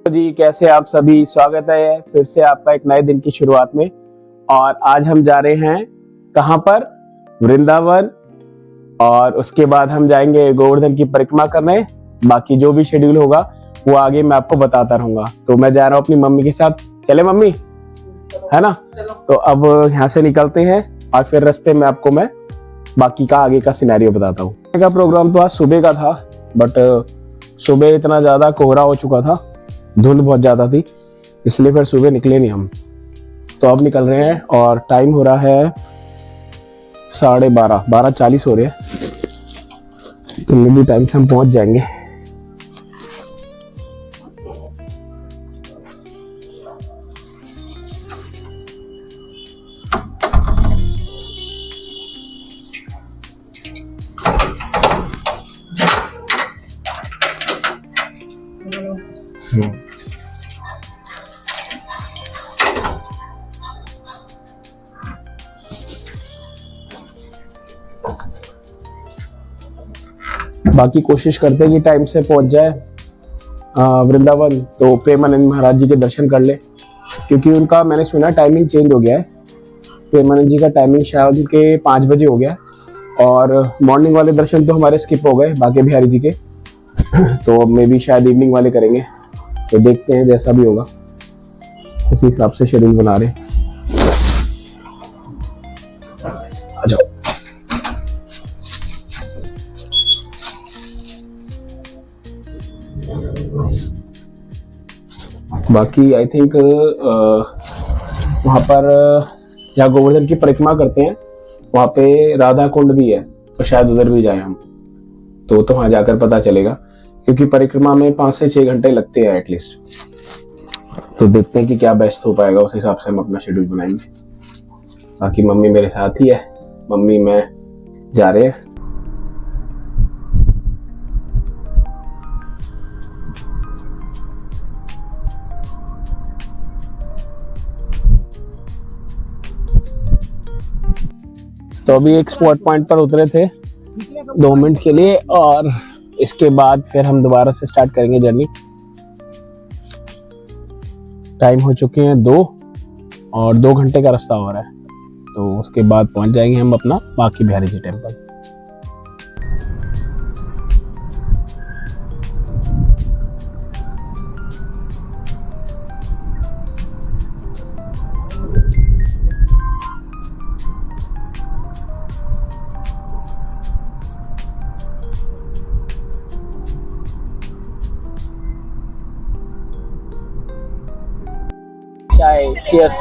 जी, कैसे आप सभी। स्वागत है फिर से आपका एक नए दिन की शुरुआत में। और आज हम जा रहे हैं कहां पर? वृंदावन। और उसके बाद हम जाएंगे गोवर्धन की परिक्रमा करने। बाकी जो भी शेड्यूल होगा वो आगे मैं आपको बताता रहूंगा। तो मैं जा रहा हूँ अपनी मम्मी के साथ। चले मम्मी, है ना? तो अब यहाँ से निकलते हैं और फिर रास्ते में आपको मैं बाकी का आगे का सिनेरियो बताता हूँ। का प्रोग्राम तो आज सुबह का था, बट सुबह इतना ज्यादा कोहरा हो चुका था, धुंध बहुत ज्यादा थी, इसलिए फिर सुबह निकले नहीं हम। तो अब निकल रहे हैं और टाइम हो रहा है 12:40 हो रहे हैं। तो भी टाइम से हम पहुंच जाएंगे। बाकी कोशिश करते हैं कि टाइम से पहुंच जाए वृंदावन, तो प्रेमानंद महाराज जी के दर्शन कर ले, क्योंकि उनका मैंने सुना टाइमिंग चेंज हो गया है। प्रेमानंद जी का टाइमिंग शायद उनके 5 बजे हो गया और मॉर्निंग वाले दर्शन तो हमारे स्किप हो गए बाके बिहारी जी के। तो अब मे भी शायद इवनिंग वाले करेंगे। तो देखते हैं, जैसा भी होगा उसी हिसाब से शेड्यूल बना रहे। आ जाओ। बाकी आई थिंक वहां पर जहाँ गोवर्धन की परिक्रमा करते हैं वहां पे राधा कुंड भी है, तो शायद उधर भी जाए हम। तो वहां जाकर पता चलेगा, क्योंकि परिक्रमा में 5 से 6 घंटे लगते हैं एटलीस्ट। तो देखते हैं कि क्या बेस्ट हो पाएगा, उस हिसाब से हम अपना शेड्यूल बनाएंगे। बाकी मम्मी मेरे साथ ही है, मम्मी मैं जा रहे हैं। तो अभी एक स्पॉट पॉइंट पर उतरे थे 2 मिनट के लिए, और इसके बाद फिर हम दोबारा से स्टार्ट करेंगे जर्नी। टाइम हो चुके हैं 2 और 2 घंटे का रास्ता हो रहा है। तो उसके बाद पहुंच जाएंगे हम अपना बाकी बिहारी जी टेम्पल। चाय, चीयर्स।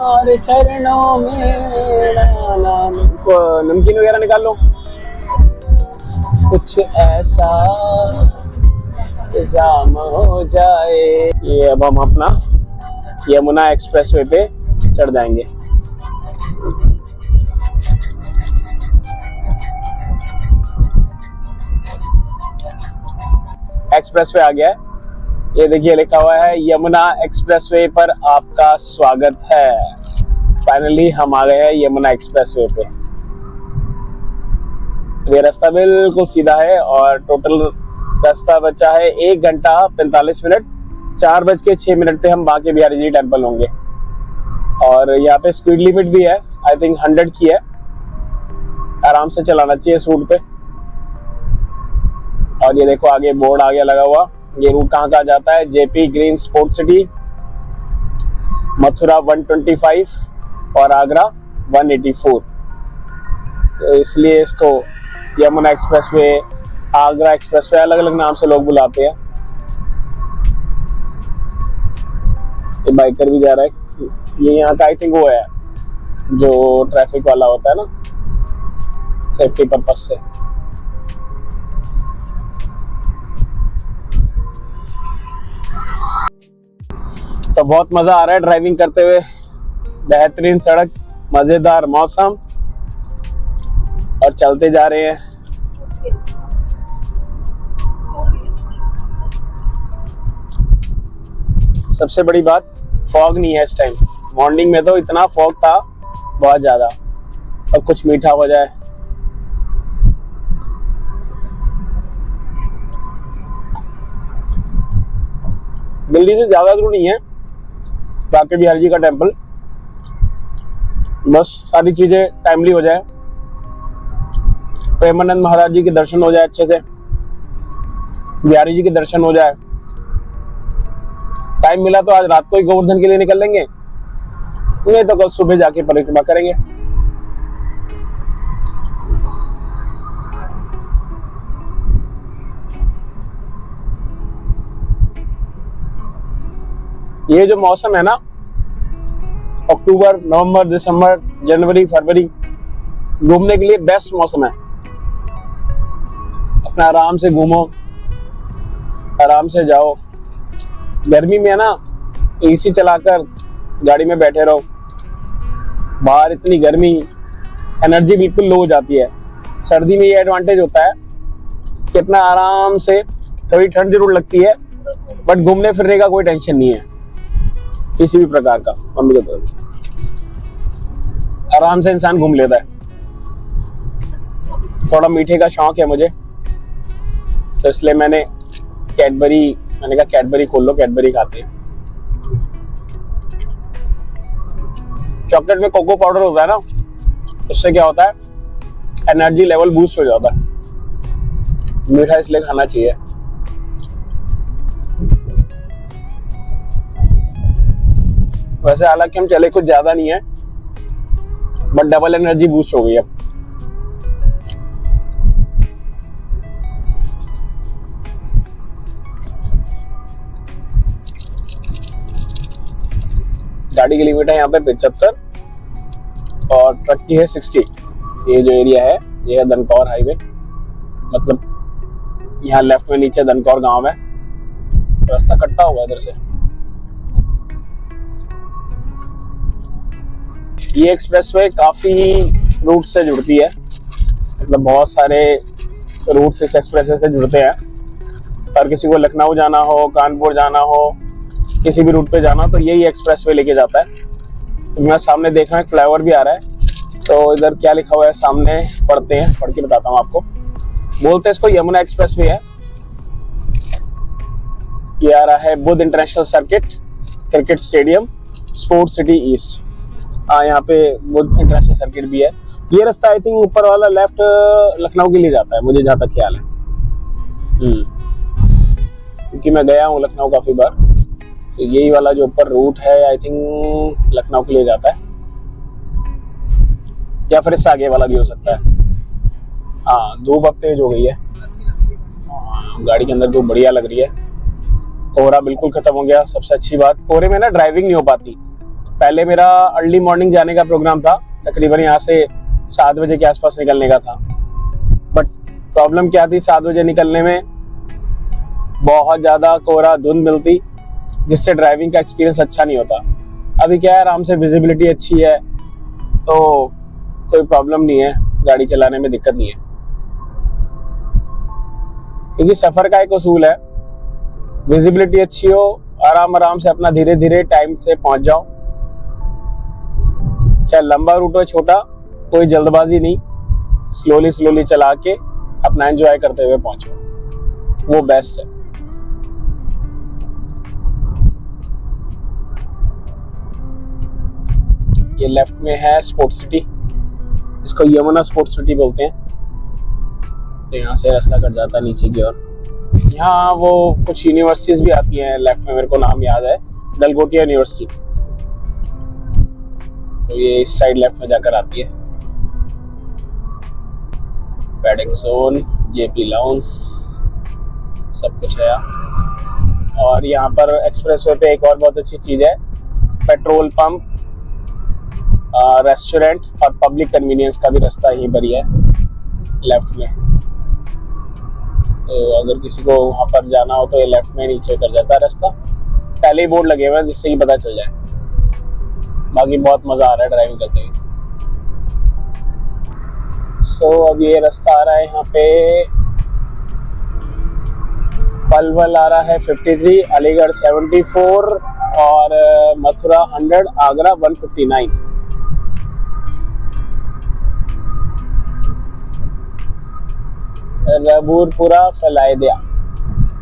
और चरणों में मेरा नाम। नमकीन वगैरह निकाल लो, कुछ ऐसा इंतजाम हो जाए। ये अब हम अपना यमुना एक्सप्रेसवे पे चढ़ जाएंगे। एक्सप्रेसवे आ गया है, ये देखिए लिखा हुआ है यमुना एक्सप्रेसवे पर आपका स्वागत है। फाइनली हम आ गए हैं यमुना एक्सप्रेसवे पे। ये रास्ता बिल्कुल सीधा है और टोटल रास्ता बचा है 1 घंटा 45 मिनट। 4:06 पे हम बाके बिहारी जी टेम्पल होंगे। और यहाँ पे स्पीड लिमिट भी है, आई थिंक 100 की है। आराम से चलाना चाहिए सूट पे। और ये देखो आगे बोर्ड आ गया लगा हुआ, ये रूट कहाँ कहाँ जाता है। JP green sport city, Mathura 125 और आगरा 184। तो इसलिए इसको यमुना एक्सप्रेसवे, आगरा एक्सप्रेसवे, अलग अलग नाम से लोग बुलाते हैं। ये बाइकर भी जा रहा है, ये यहाँ का आई थिंक वो है जो ट्रैफिक वाला होता है ना, सेफ्टी पर्पज से। तो बहुत मजा आ रहा है ड्राइविंग करते हुए। बेहतरीन सड़क, मजेदार मौसम, और चलते जा रहे हैं। सबसे बड़ी बात, फॉग नहीं है इस टाइम। मॉर्निंग में तो इतना फॉग था बहुत ज्यादा। अब कुछ मीठा हो जाए। दिल्ली से ज्यादा दूर नहीं है बांके बिहारी जी का टेम्पल, बस सारी चीजें टाइमली हो जाए, प्रेमानंद महाराज जी के दर्शन हो जाए अच्छे से, बिहारी जी के दर्शन हो जाए। टाइम मिला तो आज रात को ही गोवर्धन के लिए निकल लेंगे, नहीं तो कल सुबह जाके परिक्रमा करेंगे। ये जो मौसम है ना, अक्टूबर, नवंबर, दिसंबर, जनवरी, फरवरी, घूमने के लिए बेस्ट मौसम है। अपना आराम से घूमो, आराम से जाओ। गर्मी में है ना, एसी चलाकर गाड़ी में बैठे रहो, बाहर इतनी गर्मी, एनर्जी बिल्कुल लो हो जाती है। सर्दी में ये एडवांटेज होता है कि अपना आराम से, थोड़ी ठंड जरूर लगती है बट घूमने फिरने का कोई टेंशन नहीं है किसी भी प्रकार का। मम्मी को तो आराम से इंसान घूम लेता है। थोड़ा मीठे का शौक है मुझे, तो इसलिए मैंने कहा कैडबरी खोल लो, कैडबरी खाते हैं। चॉकलेट में कोको पाउडर होता है ना, उससे क्या होता है, एनर्जी लेवल बूस्ट हो जाता है। मीठा इसलिए खाना चाहिए। वैसे हालांकि हम चले कुछ ज्यादा नहीं है, बट डबल एनर्जी बूस्ट हो गई अब। गाड़ी की लिमिट है यहाँ पे 75 और ट्रक की है 60। ये जो एरिया है ये है दनकौर हाईवे, मतलब यहाँ लेफ्ट में नीचे दनकौर गांव है, रास्ता कटता हुआ इधर से। ये एक्सप्रेसवे काफी रूट से जुड़ती है, मतलब बहुत सारे रूट इस एक्सप्रेसवे से जुड़ते हैं। और किसी को लखनऊ जाना हो, कानपुर जाना हो, किसी भी रूट पे जाना हो तो यही एक्सप्रेसवे लेके जाता है। तो मैं सामने देख रहा हूँ फ्लाईओवर भी आ रहा है, तो इधर क्या लिखा हुआ है सामने पढ़ते हैं, पढ़ के बताता हूँ आपको। बोलते हैं इसको यमुना एक्सप्रेसवे है। ये आ रहा है Buddha international circuit, cricket stadium, sports city east. यहाँ पे बुद्ध इंटरनेशनल सर्किट भी है। ये रास्ता आई थिंक ऊपर वाला लेफ्ट लखनऊ के लिए जाता है, मुझे जहाँ तक ख्याल है, क्योंकि मैं गया हूँ लखनऊ काफी बार। तो यही वाला जो ऊपर रूट है आई थिंक लखनऊ के लिए जाता है, या फिर इससे आगे वाला भी हो सकता है। हाँ, धूप अब तेज हो गई है, गाड़ी के अंदर धूप बढ़िया लग रही है। कोहरा बिल्कुल खत्म हो गया। सबसे अच्छी बात, कोहरे में ना ड्राइविंग नहीं हो पाती। पहले मेरा अर्ली मॉर्निंग जाने का प्रोग्राम था, तकरीबन यहाँ से 7 बजे के आसपास निकलने का था। बट प्रॉब्लम क्या थी, 7 बजे निकलने में बहुत ज्यादा कोहरा, धुंध मिलती, जिससे ड्राइविंग का एक्सपीरियंस अच्छा नहीं होता। अभी क्या है, आराम से विजिबिलिटी अच्छी है, तो कोई प्रॉब्लम नहीं है, गाड़ी चलाने में दिक्कत नहीं है। क्योंकि सफर का एक उसूल है, विजिबिलिटी अच्छी हो, आराम से अपना धीरे धीरे टाइम से पहुंच जाओ। चाहे लंबा रूट हो छोटा, कोई जल्दबाजी नहीं, स्लोली चला के अपना एंजॉय करते हुए पहुंचो, वो बेस्ट है। ये लेफ्ट में है स्पोर्ट्स सिटी, इसको यमुना स्पोर्ट्स सिटी बोलते हैं। तो यहाँ से रास्ता कट जाता है नीचे की ओर। यहाँ वो कुछ यूनिवर्सिटीज भी आती हैं लेफ्ट में, मेरे को नाम याद है, गलगोटिया यूनिवर्सिटी। तो ये इस साइड लेफ्ट में जाकर आती है। पैडिक जोन, जेपी लाउंज, सब कुछ है यहाँ। और यहाँ पर एक्सप्रेसवे पे एक और बहुत अच्छी चीज है, पेट्रोल पंप, रेस्टोरेंट और पब्लिक कन्वीनियंस का भी रास्ता यहीं पर ही है लेफ्ट में। तो अगर किसी को वहाँ पर जाना हो तो ये लेफ्ट में नीचे उतर जाता है रास्ता। पहले ही बोर्ड लगे हुए हैं जिससे कि पता चल जाए। बाकी बहुत मजा आ रहा है ड्राइविंग करते हुए। सो अब ये रास्ता आ रहा है यहाँ पे, पलवल आ रहा है 53, अलीगढ़ 74 और मथुरा 100, आगरा 159। रबूरपुरा फलायदिया,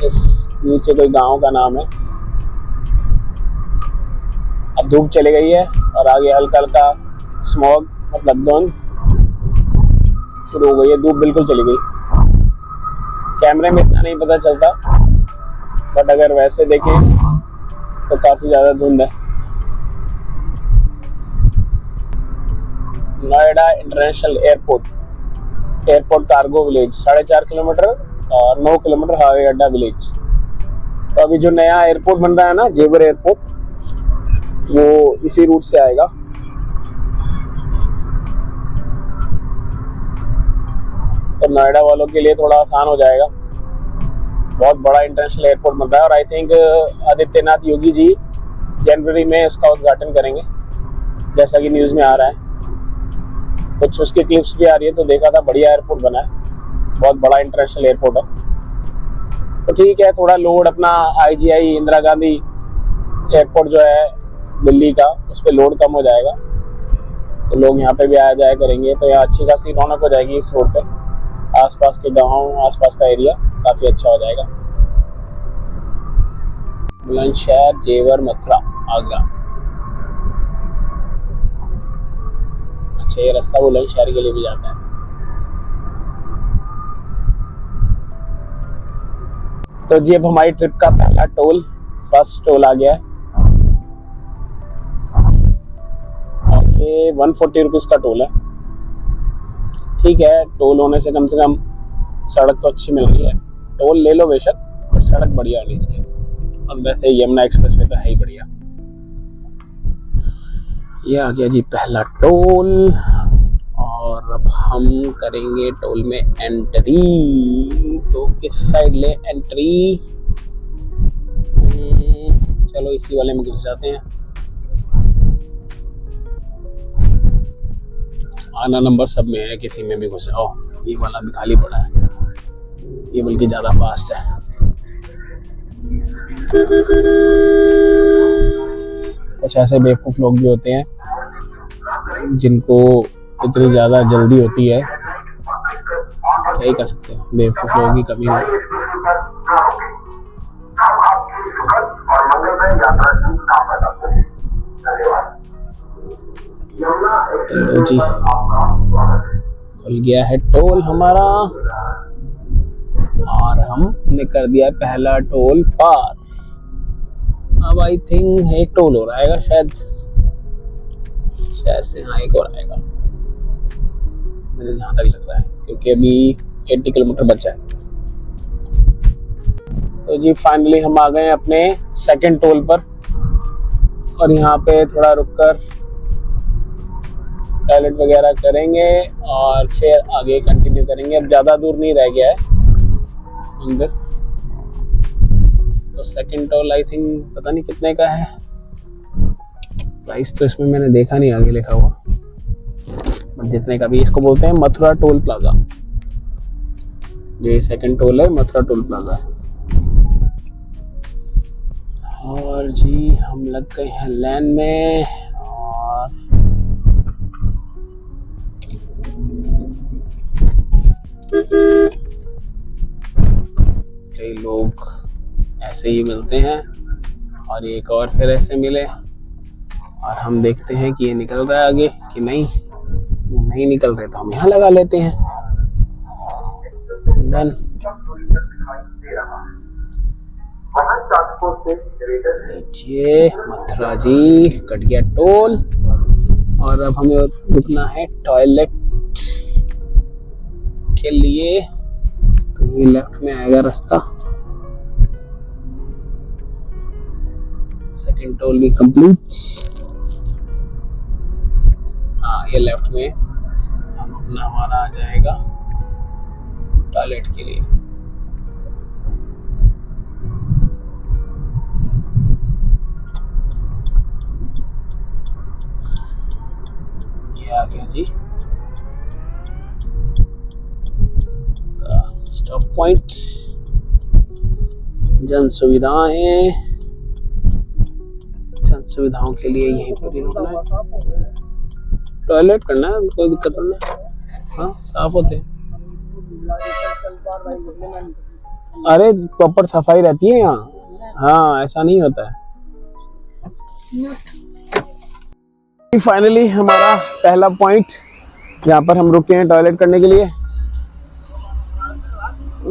इस नीचे कोई गांव का नाम है। अब धूप चली गई है और आगे हल्का हल्का स्मॉग मतलब धुंध शुरू हो गई है। धूप बिल्कुल चली गई। कैमरे में इतना नहीं पता चलता, बट अगर वैसे देखें तो काफी ज्यादा धुंध है। Noida international airport cargo village 4.5 kilometre और 9 किलोमीटर हवाई अड्डा विलेज। तो अभी जो नया एयरपोर्ट बन रहा है ना, जेवर एयरपोर्ट, वो इसी रूट से आएगा। तो नोएडा वालों के लिए थोड़ा आसान हो जाएगा। बहुत बड़ा इंटरनेशनल एयरपोर्ट बन रहा है और आई थिंक आदित्यनाथ योगी जी जनवरी में उसका उद्घाटन करेंगे, जैसा कि न्यूज़ में आ रहा है। कुछ उसकी क्लिप्स भी आ रही है, तो देखा था, बढ़िया एयरपोर्ट बना है, बहुत बड़ा इंटरनेशनल एयरपोर्ट है। तो ठीक है, थोड़ा लोड अपना IGI इंदिरा गांधी एयरपोर्ट जो है दिल्ली का, उस पर लोड कम हो जाएगा, तो लोग यहाँ पे भी आया जाया करेंगे। तो यहाँ अच्छी खासी रौनक हो जाएगी इस रोड पे। आसपास के गांव, आसपास का एरिया काफी अच्छा हो जाएगा। बुलंदशहर, जेवर, मथुरा, आगरा। अच्छा, ये रास्ता बुलंदशहर के लिए भी जाता है। तो जी अब हमारी ट्रिप का पहला टोल, फर्स्ट टोल आ गया है और ये 140 रुपीज का टोल है। ठीक है, टोल होने से कम सड़क तो अच्छी मिल रही है। टोल ले लो बेशक, पर सड़क बढ़िया होनी चाहिए। और वैसे यमुना एक्सप्रेस वे तो है ही बढ़िया। ये आ गया जी पहला टोल और अब हम करेंगे टोल में एंट्री। तो किस साइड ले एंट्री? चलो इसी वाले में घुस जाते हैं। आना नंबर सब में है, किसी में भी घुस जाओ। ये वाला भी खाली पड़ा है, ये बल्कि ज्यादा फास्ट है। कुछ ऐसे बेवकूफ लोग भी होते हैं जिनको इतनी ज्यादा जल्दी होती है, क्या ही कर सकते हैं, बेवकूफ लोगों की कमी नहीं है। चलो जी, खुल गया है टोल हमारा और हमने कर दिया पहला टोल पार। अब आई थिंक एक टोल हो रहा है शायद से, हाँ एक और आएगा मुझे जहाँ तक लग रहा है, क्योंकि अभी 80 किलोमीटर बचा है। तो जी फाइनली हम आ गए अपने सेकंड टोल पर और यहाँ पे थोड़ा रुककर टॉयलेट वगैरह करेंगे और फिर आगे कंटिन्यू करेंगे। अब ज़्यादा दूर नहीं रह गया है अंदर। तो सेकंड टोल आई थिंक पता नहीं कितने का है, प्राइस तो इसमें मैंने देखा नहीं आगे लिखा हुआ, बट जितने का भी। इसको बोलते हैं मथुरा टोल प्लाजा। ये सेकंड टोल है, मथुरा टोल प्लाजा है। और जी हम लग गए हैं लाइन में और कई लोग ऐसे ही मिलते हैं और एक और फिर ऐसे मिले और हम देखते हैं कि ये निकल रहा है आगे कि नहीं। ये नहीं निकल रहे तो हम यहाँ लगा लेते हैं। डन। लीजिए मथुरा जी, कट गया टोल और अब हमें रुकना है टॉयलेट के लिए। तो ये लेफ्ट में आएगा रास्ता। सेकंड टोल भी कंप्लीट। हाँ ये लेफ्ट में हम अपना हमारा आ जाएगा टॉयलेट के लिए। ये आ गया जी स्टॉप पॉइंट। जन सुविधाएं, जन सुविधाओं के लिए यहीं पर ही रुकना है। टॉयलेट करना है, कोई दिक्कत नहीं है। हाँ साफ होते हैं। अरे प्रॉपर सफाई रहती है यहाँ। हाँ ऐसा नहीं होता है। फाइनली हमारा पहला पॉइंट जहाँ पर हम रुके हैं टॉयलेट करने के लिए,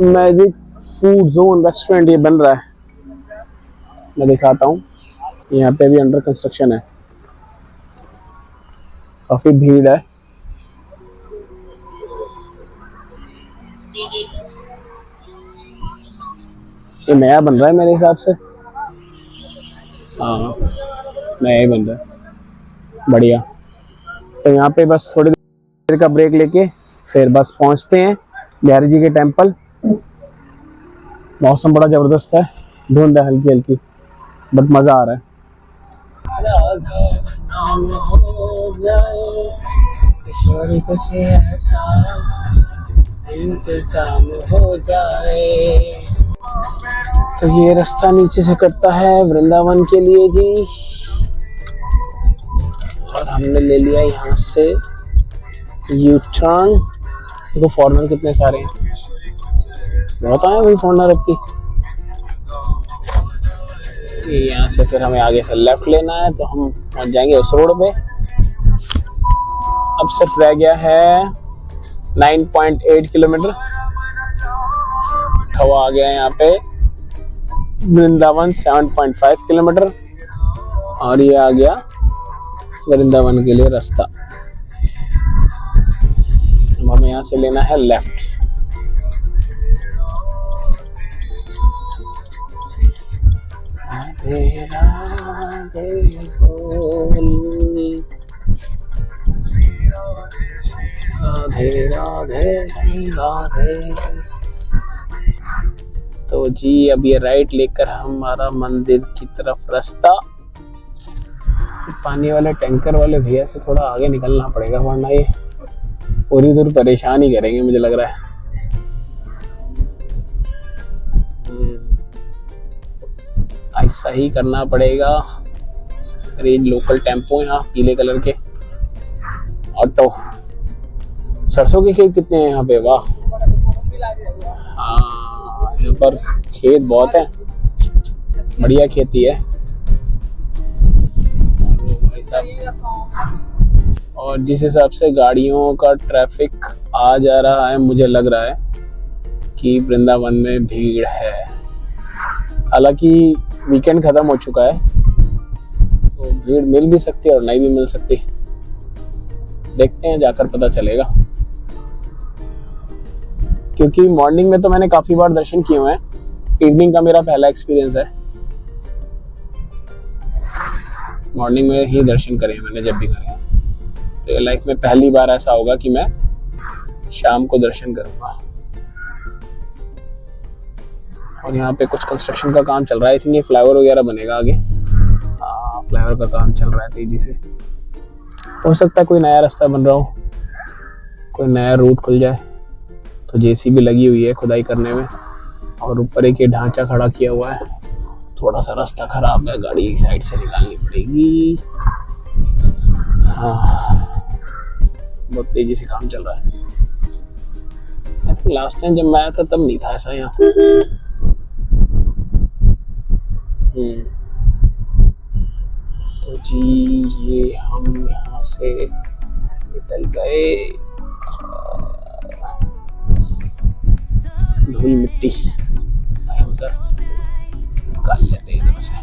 मैजिक फूड जोन रेस्टोरेंट ये बन रहा है, मैं दिखाता हूँ। यहाँ पे भी अंडर कंस्ट्रक्शन है, काफी भीड़ है। ये नया बन रहा है मेरे हिसाब से, हाँ नया ही बन रहा है, बढ़िया। तो यहाँ पे बस थोड़ी देर का ब्रेक लेके फिर बस पहुँचते हैं बिहारी जी के टेम्पल। मौसम बड़ा जबरदस्त है, धुंध है हल्की हल्की, बट मजा आ रहा है। हो जाए तो ये रास्ता नीचे से कटता है वृंदावन के लिए जी, और हमने ले लिया यहाँ से यू टर्न। देखो फॉरेनर कितने सारे हैं, बहुत आए भाई फॉरेनर अब की। यहाँ से फिर हमें आगे से लेफ्ट लेना है, तो हम पहुंच जाएंगे उस रोड पे। अब सिर्फ रह गया है 9.8 किलोमीटर। हवा आ गया है यहाँ पे वृंदावन 7.5 किलोमीटर, और ये आ गया वृंदावन के लिए रास्ता। हमें यहाँ से लेना है लेफ्ट। राधे राधे राधे। तो जी अब ये राइट लेकर हमारा मंदिर की तरफ रास्ता। पानी वाले टैंकर वाले भैया से थोड़ा आगे निकलना पड़ेगा, वरना ये पूरी दूर परेशान ही करेंगे मुझे लग रहा है। ऐसा ही करना पड़ेगा। अरे लोकल टेम्पो यहाँ पीले कलर के ऑटो। सरसों के खेत कितने हैं यहाँ पे, वाह। हाँ यहाँ पर खेत बहुत है, बढ़िया खेती है। और जिस हिसाब से गाड़ियों का ट्रैफिक आ जा रहा है, मुझे लग रहा है कि वृंदावन में भीड़ है। हालांकि वीकेंड खत्म हो चुका है, तो भीड़ मिल भी सकती है और नहीं भी मिल सकती। देखते हैं, जाकर पता चलेगा। क्योंकि मॉर्निंग में तो मैंने काफी बार दर्शन किए हुए हैं, इवनिंग का मेरा पहला एक्सपीरियंस है। मॉर्निंग में ही दर्शन करे मैंने जब भी करे, तो ये लाइफ में पहली बार ऐसा होगा कि मैं शाम को दर्शन करूंगा। और यहाँ पे कुछ कंस्ट्रक्शन का काम चल रहा है, आई थिंक ये फ्लाईओवर वगैरह बनेगा आगे। हाँ फ्लाईओवर का काम चल रहा है तेजी से। हो सकता है कोई नया रास्ता बन रहा हो, कोई नया रूट खुल जाए। तो जेसीबी लगी हुई है खुदाई करने में, और ऊपर एक ये ढांचा खड़ा किया हुआ है। थोड़ा सा रास्ता खराब है, गाड़ी साइड से निकालनी पड़ेगी। हाँ बहुत तेजी से काम चल रहा है। लास्ट टाइम जब मैं आया था तब नहीं था ऐसा यहाँ। तो जी ये हम यहाँ से निकल गए। धूल मिट्टी निकाल लेते हैं इधर से।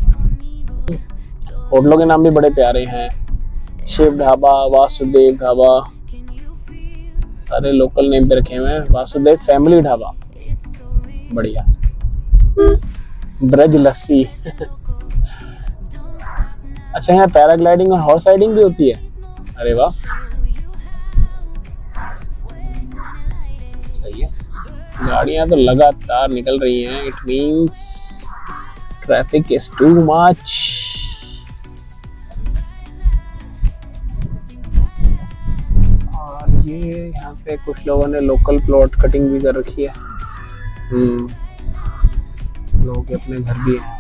होटलों के नाम भी बड़े प्यारे हैं, शिव ढाबा, वासुदेव ढाबा, सारे लोकल नेम पे रखे हुए हैं। वासुदेव फैमिली ढाबा, बढ़िया। ब्रज लस्सी अच्छा यहाँ पैराग्लाइडिंग और हॉर्स राइडिंग भी होती है, अरे वाह सही है। गाड़ियां तो लगातार निकल रही हैं, it means traffic is too much. और ये यहाँ पे कुछ लोगों ने लोकल प्लॉट कटिंग भी कर रखी है। लोगों के अपने घर भी हैं।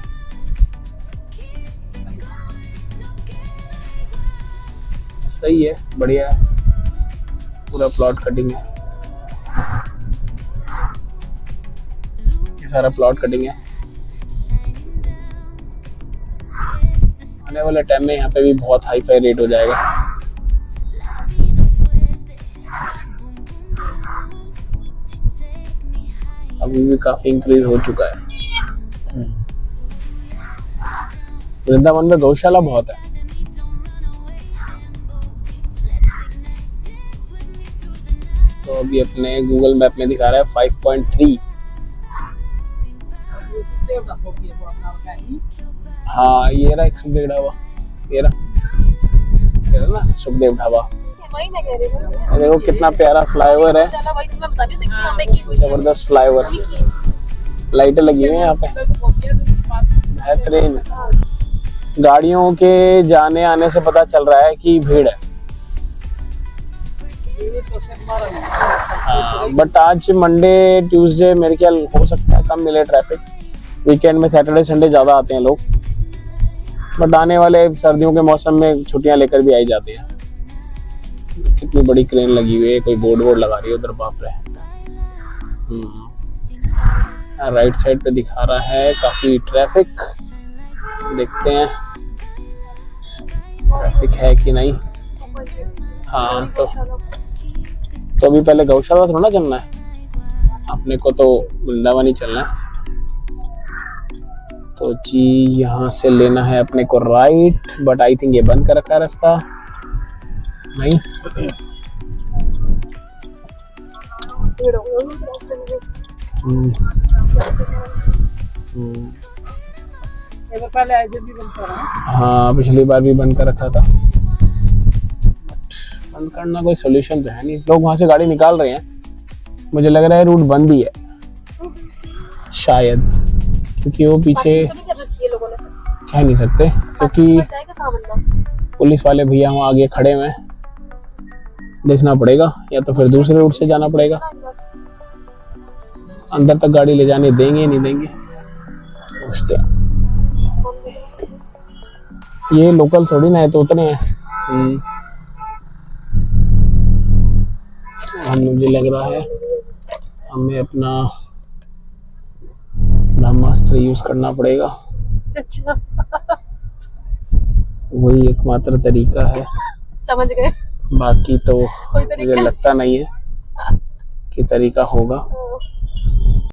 सही है, बढ़िया है, पूरा प्लॉट कटिंग है। ये सारा प्लॉट कटिंग है। आने वाले टाइम में यहाँ पे भी बहुत हाई फाई रेट हो जाएगा। अभी भी काफी इंक्रीज हो चुका है। वृंदावन में गौशाला बहुत है। तो अभी अपने गूगल मैप में दिखा रहा है 5.3। हाँ ये रहा एक सुखदेव ढाबा, ये रहा ना सुखदेव ढाबा। वही मैं कह रही हूँ। देखो कितना प्यारा फ्लाईओवर है, वही तो मैं बता रही हूँ। जबरदस्त फ्लाईओवर, लाइटें लगी हुई हैं यहाँ पे, बेहतरीन। गाड़ियों के जाने आने से पता चल रहा है कि भीड़ है। हाँ बट आज मंडे ट्यूसडे मेरे ख्याल हो सकता है कम मिले ट्रैफिक। वीकेंड में सैटरडे संडे ज्यादा आते हैं लोग, बट आने वाले सर्दियों के मौसम में छुट्टियां लेकर भी आई जाती है। कितनी बड़ी क्रेन लगी हुई है, कोई बोर्ड लगा रही है उधर, बाप रे। राइट साइड पे दिखा रहा है काफी ट्रैफिक, देखते हैं ट्रैफिक है कि नहीं। हाँ तो अभी पहले गौशाला थोड़ा ना चलना है अपने को, तो वृंदावन ही चलना है। तो जी यहाँ से लेना है अपने को राइट, बट आई थिंक ये बंद कर रखा है रास्ता, नहीं। पहले ऐसे भी बंद कर रहा है। हाँ पिछली बार भी बंद कर रखा था, बंद करना कोई सोल्यूशन तो है नहीं। लोग वहां से गाड़ी निकाल रहे हैं, मुझे लग रहा है रूट बंद ही है शायद, क्योंकि वो पीछे कह नहीं सकते, क्योंकि पुलिस वाले भैया वहाँ आगे खड़े हुए हैं। देखना पड़ेगा, या तो फिर दूसरे रूट से जाना पड़ेगा। अंदर तक गाड़ी ले जाने देंगे नहीं देंगे, पूछते हैं। ये लोकल थोड़ी ना है, तो उतने हैं। मुझे लग रहा है हमें अपना ब्रह्मास्त्र यूज करना पड़ेगा। अच्छा वही एकमात्र तरीका है, समझ गए। बाकी तो मुझे लगता नहीं है कि तरीका होगा।